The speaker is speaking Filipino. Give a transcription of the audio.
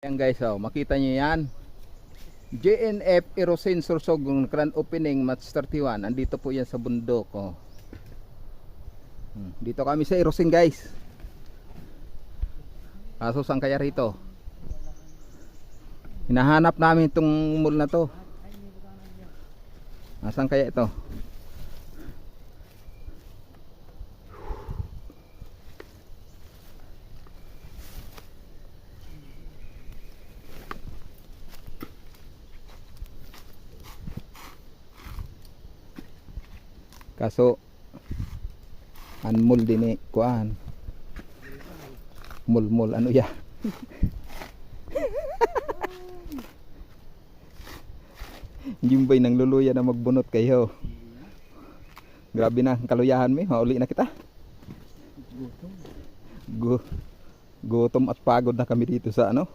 Yan guys, oh, makita nyo yan. JNF Erosin Sorsogon Grand Opening Match 31. Andito po yan sa bundok, oh. Dito kami sa Erosin guys. Kaso saan kaya rito? Hinahanap namin itong mall na to. Saan kaya ito? Kaso mall din eh, kuan. Mall ano ya? Jimbay nang luluya na magbunot kayo. Grabe na ang kaluyahan mi, mauli na kita. Gutom at pagod na kami dito sa ano?